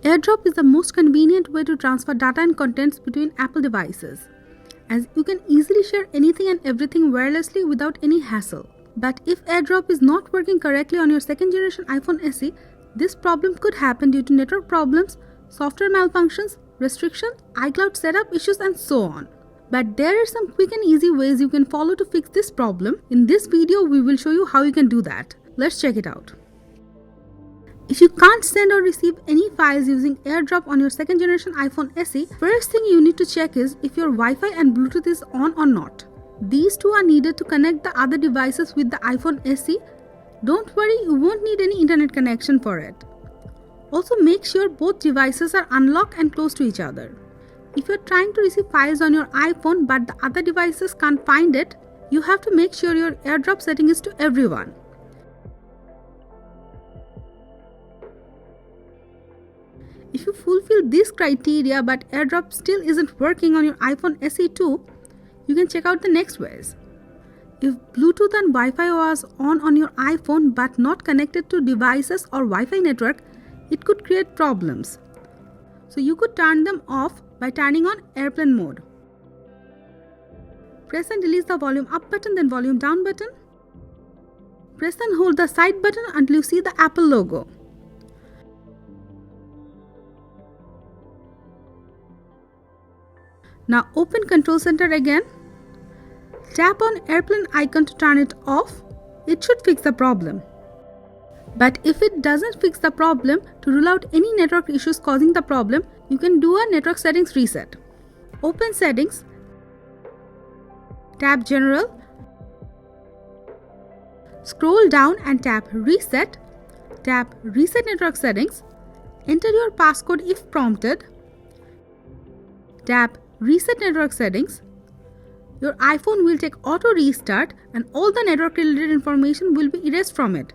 AirDrop is the most convenient way to transfer data and contents between Apple devices, as you can easily share anything and everything wirelessly without any hassle. But if AirDrop is not working correctly on your second generation iPhone SE, this problem could happen due to network problems, software malfunctions, restrictions, iCloud setup issues, and so on. But there are some quick and easy ways you can follow to fix this problem. In this video, we will show you how you can do that. Let's check it out. If you can't send or receive any files using AirDrop on your second generation iPhone SE, first thing you need to check is if your Wi-Fi and Bluetooth is on or not. These two are needed to connect the other devices with the iPhone SE. Don't worry, you won't need any internet connection for it. Also, make sure both devices are unlocked and close to each other. If you're trying to receive files on your iPhone but the other devices can't find it, you have to make sure your AirDrop setting is to everyone. If you fulfill this criteria but AirDrop still isn't working on your iPhone SE too, you can check out the next ways. If Bluetooth and Wi-Fi was on your iPhone but not connected to devices or Wi-Fi network, it could create problems. So you could turn them off by turning on airplane mode. Press and release the volume up button, then volume down button. Press and hold the side button until you see the Apple logo. Now open Control Center again. Tap on airplane icon to turn it off. It should fix the problem. But if it doesn't fix the problem, to rule out any network issues causing the problem, you can do a network settings reset. Open Settings. Tap General. Scroll down and tap Reset. Tap Reset Network Settings. Enter your passcode if prompted. Tap Reset Network Settings. Your iPhone will take auto restart and all the network related information will be erased from it.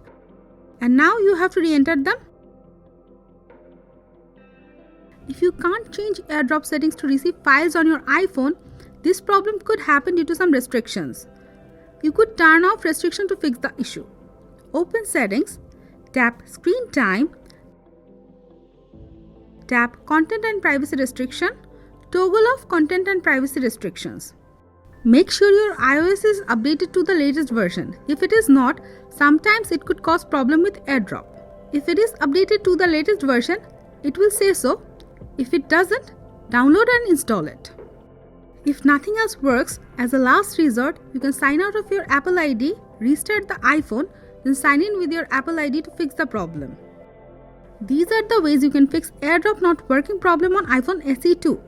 And now you have to re-enter them. If you can't change AirDrop settings to receive files on your iPhone, this problem could happen due to some restrictions. You could turn off restriction to fix the issue. Open Settings, tap Screen Time, tap Content and Privacy Restriction, toggle off Content and Privacy Restrictions. Make sure your iOS is updated to the latest version. If it is not, sometimes it could cause problem with AirDrop. If it is updated to the latest version, it will say so. If it doesn't, download and install it. If nothing else works, as a last resort, you can sign out of your Apple ID, restart the iPhone, then sign in with your Apple ID to fix the problem. These are the ways you can fix AirDrop not working problem on iPhone SE 2.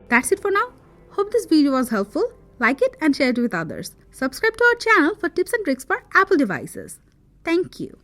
That's it for now. Hope this video was helpful. Like it and share it with others. Subscribe to our channel for tips and tricks for Apple devices. Thank you.